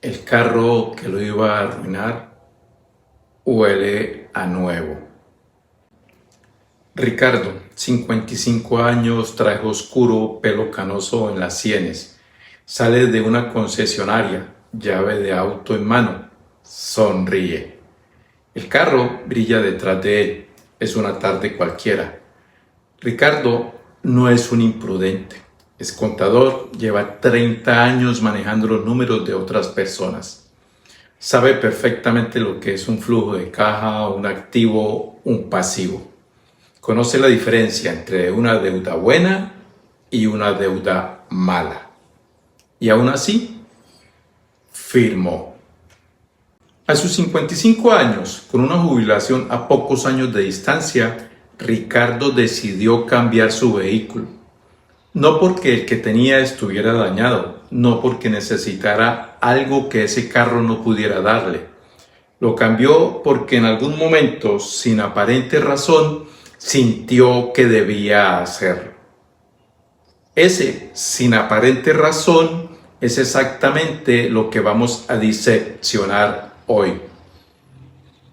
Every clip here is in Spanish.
El carro que lo iba a arruinar huele a nuevo. Ricardo, 55 años, traje oscuro, pelo canoso en las sienes. Sale de una concesionaria, llave de auto en mano. Sonríe. El carro brilla detrás de él. Es una tarde cualquiera. Ricardo no es un imprudente. Es contador, lleva 30 años manejando los números de otras personas. Sabe perfectamente lo que es un flujo de caja, un activo, un pasivo. Conoce la diferencia entre una deuda buena y una deuda mala. Y aún así, firmó. A sus 55 años, con una jubilación a pocos años de distancia, Ricardo decidió cambiar su vehículo. No porque el que tenía estuviera dañado, no porque necesitara algo que ese carro no pudiera darle. Lo cambió porque en algún momento, sin aparente razón, sintió que debía hacerlo. Ese, sin aparente razón, es exactamente lo que vamos a diseccionar hoy.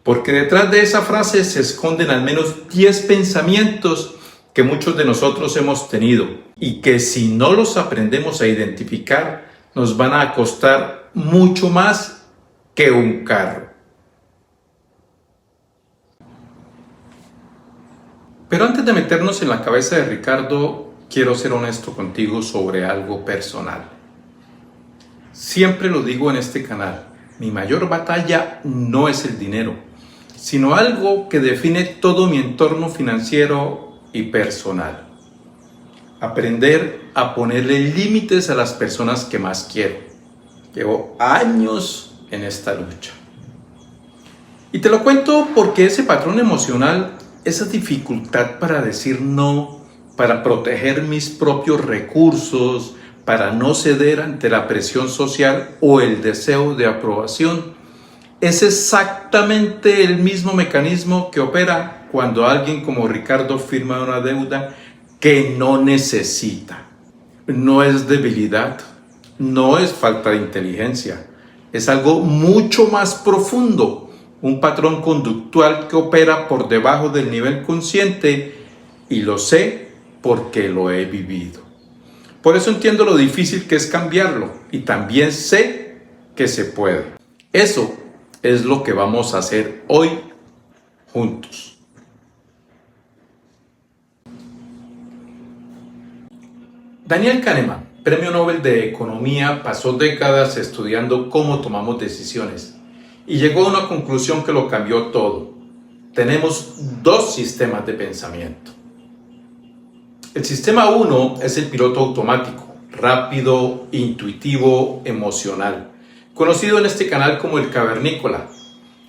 Porque detrás de esa frase se esconden al menos 10 pensamientos que muchos de nosotros hemos tenido y que si no los aprendemos a identificar, nos van a costar mucho más que un carro. Pero antes de meternos en la cabeza de Ricardo, quiero ser honesto contigo sobre algo personal. Siempre lo digo en este canal, mi mayor batalla no es el dinero, sino algo que define todo mi entorno financiero y personal. Aprender a ponerle límites a las personas que más quiero. Llevo años en esta lucha. Y te lo cuento porque ese patrón emocional, esa dificultad para decir no, para proteger mis propios recursos, para no ceder ante la presión social o el deseo de aprobación, es exactamente el mismo mecanismo que opera cuando alguien como Ricardo firma una deuda que no necesita. No es debilidad, no es falta de inteligencia, es algo mucho más profundo, un patrón conductual que opera por debajo del nivel consciente y lo sé porque lo he vivido. Por eso entiendo lo difícil que es cambiarlo y también sé que se puede. Eso es lo que vamos a hacer hoy juntos. Daniel Kahneman, Premio Nobel de Economía, pasó décadas estudiando cómo tomamos decisiones y llegó a una conclusión que lo cambió todo. Tenemos dos sistemas de pensamiento. El sistema 1 es el piloto automático, rápido, intuitivo, emocional, conocido en este canal como el cavernícola,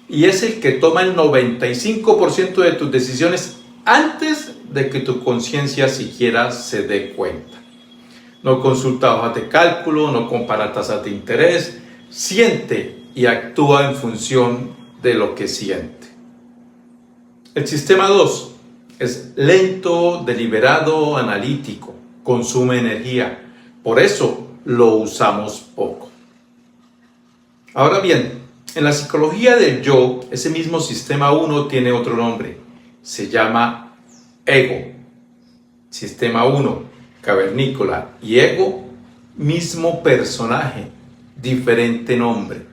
y es el que toma el 95% de tus decisiones antes de que tu conciencia siquiera se dé cuenta. No consulta hojas de cálculo, no compara tasas de interés, siente y actúa en función de lo que siente. El sistema 2 es lento, deliberado, analítico, consume energía, por eso lo usamos poco. Ahora bien, en la psicología del yo, ese mismo sistema 1 tiene otro nombre, se llama ego. Sistema 1, cavernícola, y ego, mismo personaje, diferente nombre.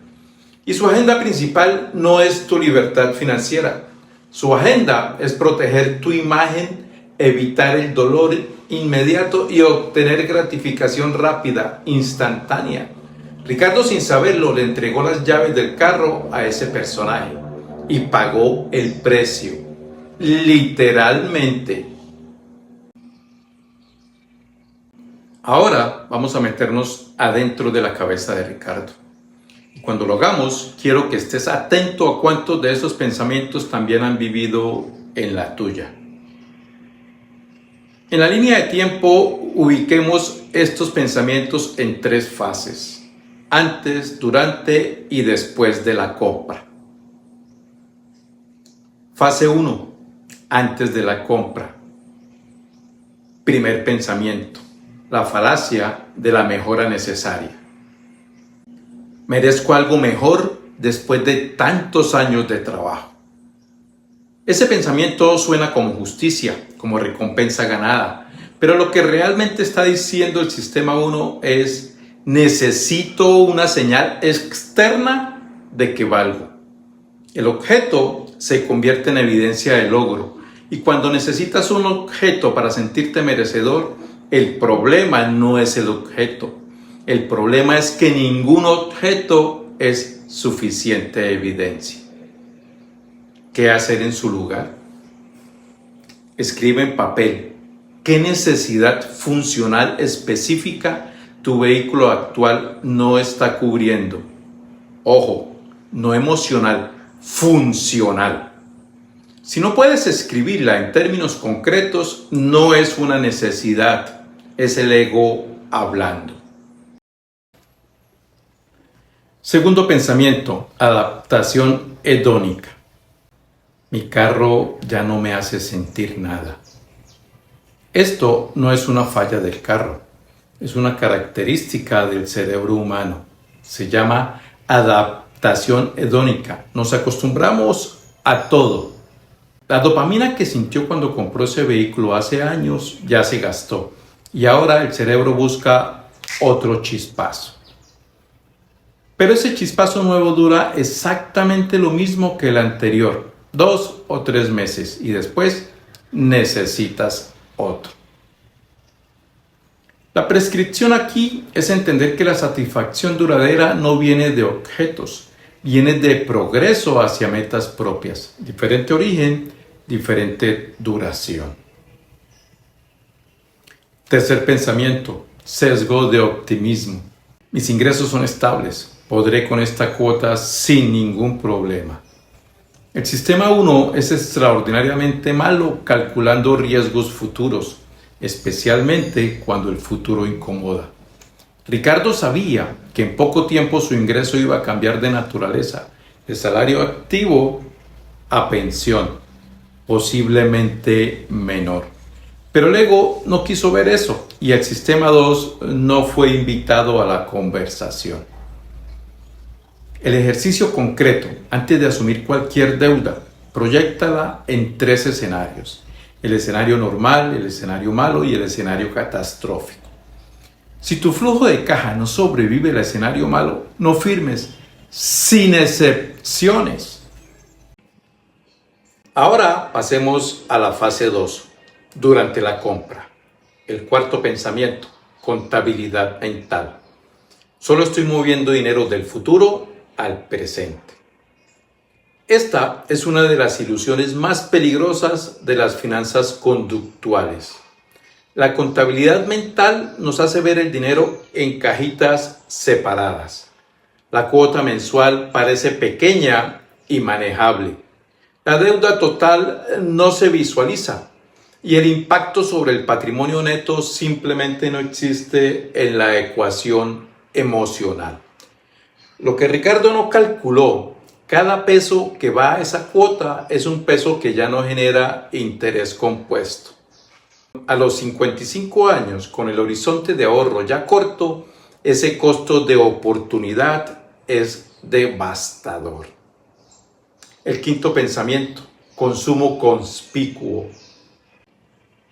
Y su agenda principal no es tu libertad financiera. Su agenda es proteger tu imagen, evitar el dolor inmediato y obtener gratificación rápida, instantánea. Ricardo, sin saberlo, le entregó las llaves del carro a ese personaje y pagó el precio, literalmente. Ahora vamos a meternos adentro de la cabeza de Ricardo. Y cuando lo hagamos, quiero que estés atento a cuántos de esos pensamientos también han vivido en la tuya. En la línea de tiempo, ubiquemos estos pensamientos en 3 fases: antes, durante y después de la compra. Fase 1, antes de la compra. Primer pensamiento: la falacia de la mejora necesaria. Merezco algo mejor después de tantos años de trabajo. Ese pensamiento suena como justicia, como recompensa ganada, pero lo que realmente está diciendo el sistema 1 es: necesito una señal externa de que valgo. El objeto se convierte en evidencia de logro, y cuando necesitas un objeto para sentirte merecedor, el problema no es el objeto. El problema es que ningún objeto es suficiente evidencia. ¿Qué hacer en su lugar? Escribe en papel qué necesidad funcional específica tu vehículo actual no está cubriendo. Ojo, no emocional, funcional. Si no puedes escribirla en términos concretos, no es una necesidad, es el ego hablando. Segundo pensamiento, adaptación hedónica. Mi carro ya no me hace sentir nada. Esto no es una falla del carro, es una característica del cerebro humano. Se llama adaptación hedónica. Nos acostumbramos a todo. La dopamina que sintió cuando compró ese vehículo hace años ya se gastó y ahora el cerebro busca otro chispazo. Pero ese chispazo nuevo dura exactamente lo mismo que el anterior, 2 o 3 meses, y después necesitas otro. La prescripción aquí es entender que la satisfacción duradera no viene de objetos, viene de progreso hacia metas propias, diferente origen, diferente duración. Tercer pensamiento, sesgo de optimismo. Mis ingresos son estables, podré con esta cuota sin ningún problema. El sistema 1 es extraordinariamente malo calculando riesgos futuros, especialmente cuando el futuro incomoda. Ricardo sabía que en poco tiempo su ingreso iba a cambiar de naturaleza, de salario activo a pensión, posiblemente menor. Pero el ego no quiso ver eso y el sistema 2 no fue invitado a la conversación. El ejercicio concreto, antes de asumir cualquier deuda, proyéctala en 3 escenarios. El escenario normal, el escenario malo y el escenario catastrófico. Si tu flujo de caja no sobrevive al escenario malo, no firmes, sin excepciones. Ahora pasemos a la fase 2, durante la compra. El cuarto pensamiento, contabilidad mental. Solo estoy moviendo dinero del futuro al presente. Esta es una de las ilusiones más peligrosas de las finanzas conductuales. La contabilidad mental nos hace ver el dinero en cajitas separadas. La cuota mensual parece pequeña y manejable. La deuda total no se visualiza y el impacto sobre el patrimonio neto simplemente no existe en la ecuación emocional. Lo que Ricardo no calculó, cada peso que va a esa cuota es un peso que ya no genera interés compuesto. A los 55 años, con el horizonte de ahorro ya corto, ese costo de oportunidad es devastador. El quinto pensamiento, consumo conspicuo.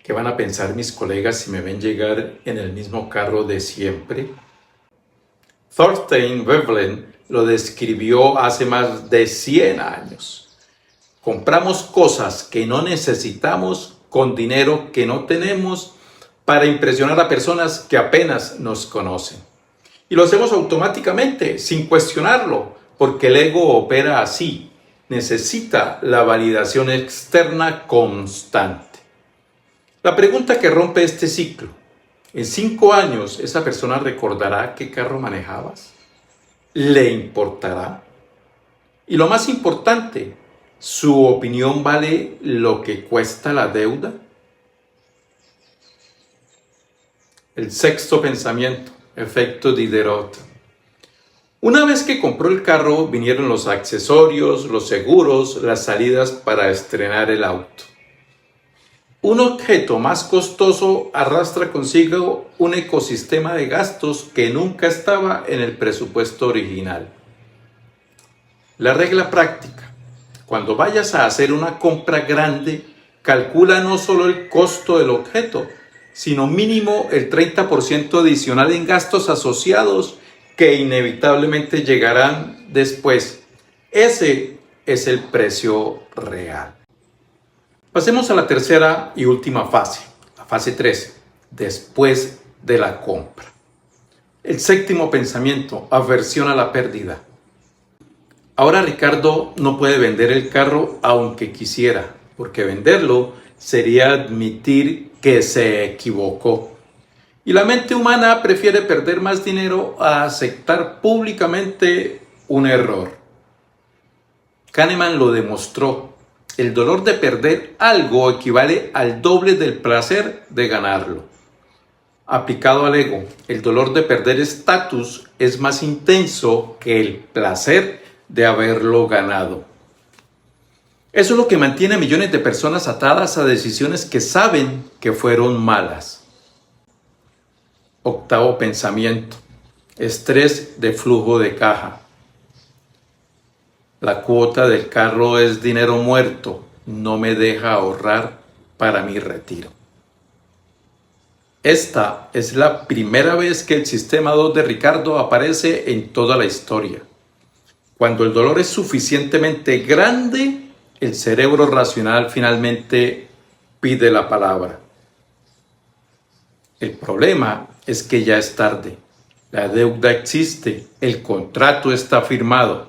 ¿Qué van a pensar mis colegas si me ven llegar en el mismo carro de siempre? Thorstein Veblen lo describió hace más de 100 años. Compramos cosas que no necesitamos con dinero que no tenemos para impresionar a personas que apenas nos conocen. Y lo hacemos automáticamente, sin cuestionarlo, porque el ego opera así. Necesita la validación externa constante. La pregunta que rompe este ciclo: ¿en 5 años esa persona recordará qué carro manejabas? ¿Le importará? Y lo más importante, ¿su opinión vale lo que cuesta la deuda? El sexto pensamiento, efecto Diderot. Una vez que compró el carro, vinieron los accesorios, los seguros, las salidas para estrenar el auto. Un objeto más costoso arrastra consigo un ecosistema de gastos que nunca estaba en el presupuesto original. La regla práctica: cuando vayas a hacer una compra grande, calcula no solo el costo del objeto, sino mínimo el 30% adicional en gastos asociados que inevitablemente llegarán después. Ese es el precio real. Pasemos a la tercera y última fase, la fase 3, después de la compra. El séptimo pensamiento: aversión a la pérdida. Ahora Ricardo no puede vender el carro aunque quisiera, porque venderlo sería admitir que se equivocó. Y la mente humana prefiere perder más dinero a aceptar públicamente un error. Kahneman lo demostró. El dolor de perder algo equivale al doble del placer de ganarlo. Aplicado al ego, el dolor de perder estatus es más intenso que el placer de haberlo ganado. Eso es lo que mantiene a millones de personas atadas a decisiones que saben que fueron malas. Octavo pensamiento: estrés de flujo de caja. La cuota del carro es dinero muerto, no me deja ahorrar para mi retiro. Esta es la primera vez que el sistema 2 de Ricardo aparece en toda la historia. Cuando el dolor es suficientemente grande, el cerebro racional finalmente pide la palabra. El problema es que ya es tarde. La deuda existe, el contrato está firmado.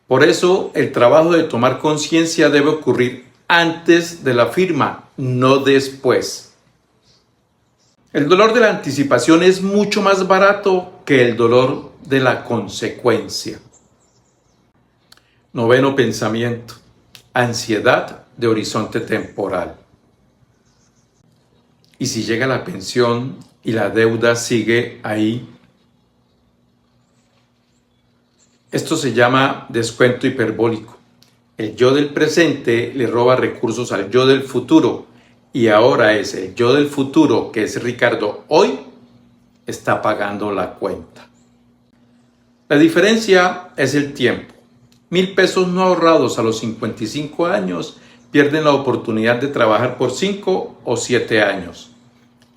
Por eso, el trabajo de tomar conciencia debe ocurrir antes de la firma, no después. El dolor de la anticipación es mucho más barato que el dolor de la consecuencia. Noveno pensamiento: ansiedad de horizonte temporal. ¿Y si llega la pensión y la deuda sigue ahí? Esto se llama descuento hiperbólico. El yo del presente le roba recursos al yo del futuro, y ahora es el yo del futuro, que es Ricardo hoy, está pagando la cuenta. La diferencia es el tiempo. 1,000 pesos no ahorrados a los 55 años pierden la oportunidad de trabajar por 5 o 7 años.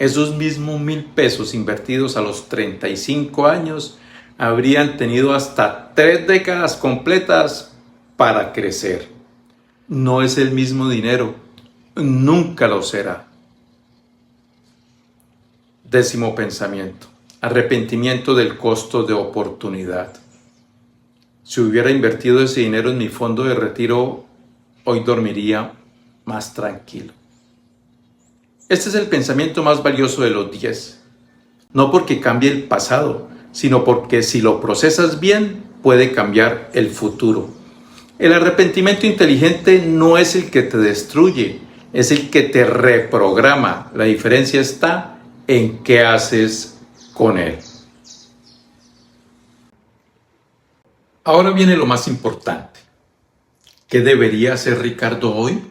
Esos mismos 1,000 pesos invertidos a los 35 años habrían tenido hasta 3 décadas completas para crecer. No es el mismo dinero, nunca lo será. Décimo pensamiento: arrepentimiento del costo de oportunidad. Si hubiera invertido ese dinero en mi fondo de retiro, hoy dormiría más tranquilo. Este es el pensamiento más valioso de los 10. No porque cambie el pasado, sino porque si lo procesas bien, puede cambiar el futuro. El arrepentimiento inteligente no es el que te destruye, es el que te reprograma. La diferencia está en qué haces con él. Ahora viene lo más importante. ¿Qué debería hacer Ricardo hoy?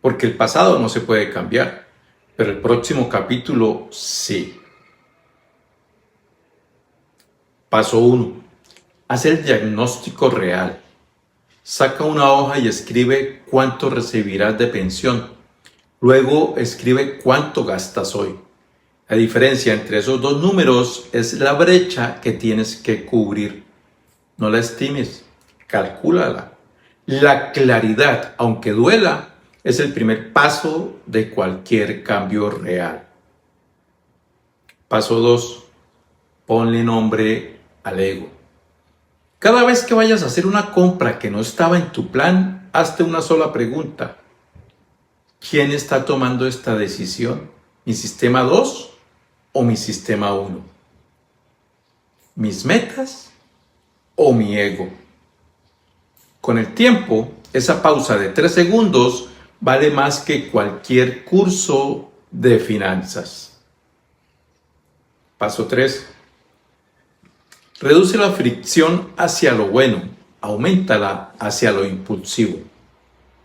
Porque el pasado no se puede cambiar, pero el próximo capítulo sí. Paso 1. Haz el diagnóstico real. Saca una hoja y escribe cuánto recibirás de pensión. Luego escribe cuánto gastas hoy. La diferencia entre esos dos números es la brecha que tienes que cubrir. No la estimes, calcúlala. La claridad, aunque duela, es el primer paso de cualquier cambio real. Paso 2. Ponle nombre al ego. Cada vez que vayas a hacer una compra que no estaba en tu plan, hazte una sola pregunta. ¿Quién está tomando esta decisión? ¿Mi sistema 2 o mi sistema 1? ¿Mis metas o mi ego? Con el tiempo, esa pausa de 3 segundos vale más que cualquier curso de finanzas. Paso 3. Reduce la fricción hacia lo bueno, auméntala hacia lo impulsivo.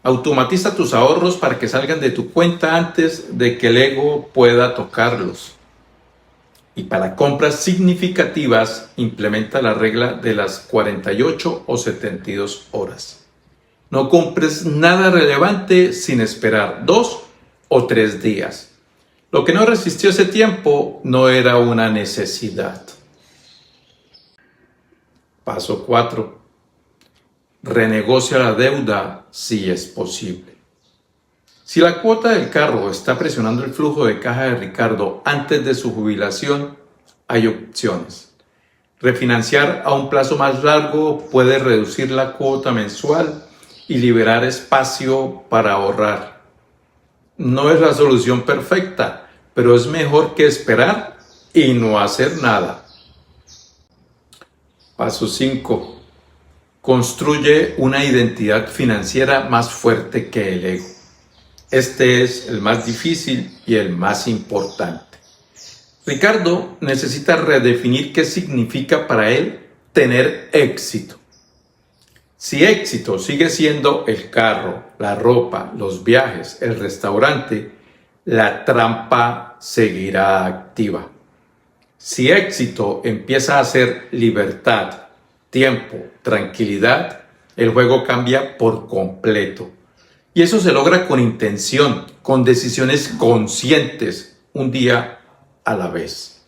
Automatiza tus ahorros para que salgan de tu cuenta antes de que el ego pueda tocarlos. Y para compras significativas, implementa la regla de las 48 o 72 horas. No compres nada relevante sin esperar 2 o 3 días. Lo que no resistió ese tiempo no era una necesidad. Paso 4. Renegocia la deuda si es posible. Si la cuota del carro está presionando el flujo de caja de Ricardo antes de su jubilación, hay opciones. Refinanciar a un plazo más largo puede reducir la cuota mensual y liberar espacio para ahorrar. No es la solución perfecta, pero es mejor que esperar y no hacer nada. Paso 5. Construye una identidad financiera más fuerte que el ego. Este es el más difícil y el más importante. Ricardo necesita redefinir qué significa para él tener éxito. Si éxito sigue siendo el carro, la ropa, los viajes, el restaurante, la trampa seguirá activa. Si éxito empieza a ser libertad, tiempo, tranquilidad, el juego cambia por completo. Y eso se logra con intención, con decisiones conscientes, un día a la vez.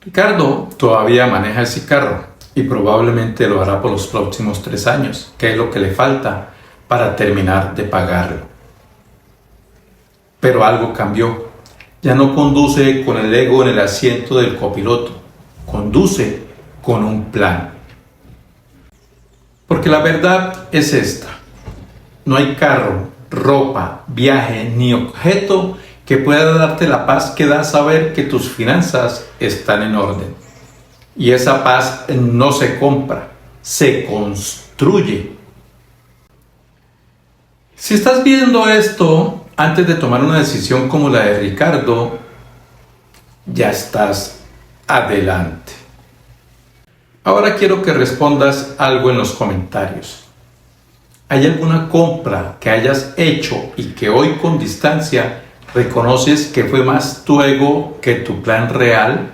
Ricardo todavía maneja ese carro y probablemente lo hará por los próximos 3 años, que es lo que le falta para terminar de pagarlo. Pero algo cambió. Ya no conduce con el ego en el asiento del copiloto, conduce con un plan. Porque la verdad es esta: no hay carro, ropa, viaje ni objeto que pueda darte la paz que da saber que tus finanzas están en orden. Y esa paz no se compra, se construye. Si estás viendo esto antes de tomar una decisión como la de Ricardo, ya estás adelante. Ahora quiero que respondas algo en los comentarios. ¿Hay alguna compra que hayas hecho y que hoy con distancia reconoces que fue más tu ego que tu plan real?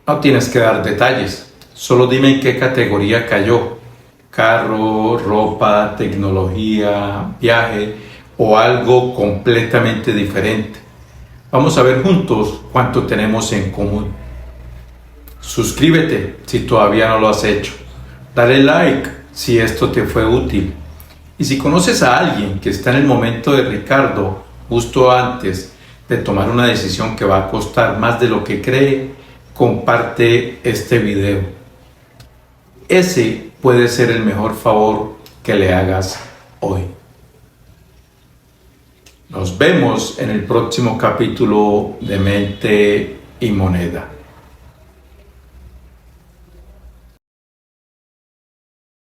No tienes que dar detalles, solo dime en qué categoría cayó: carro, ropa, tecnología, viaje o algo completamente diferente. Vamos a ver juntos cuánto tenemos en común. Suscríbete si todavía no lo has hecho. Dale like si esto te fue útil. Y si conoces a alguien que está en el momento de Ricardo, justo antes de tomar una decisión que va a costar más de lo que cree, comparte este video. Ese puede ser el mejor favor que le hagas hoy. Nos vemos en el próximo capítulo de Mente y Moneda.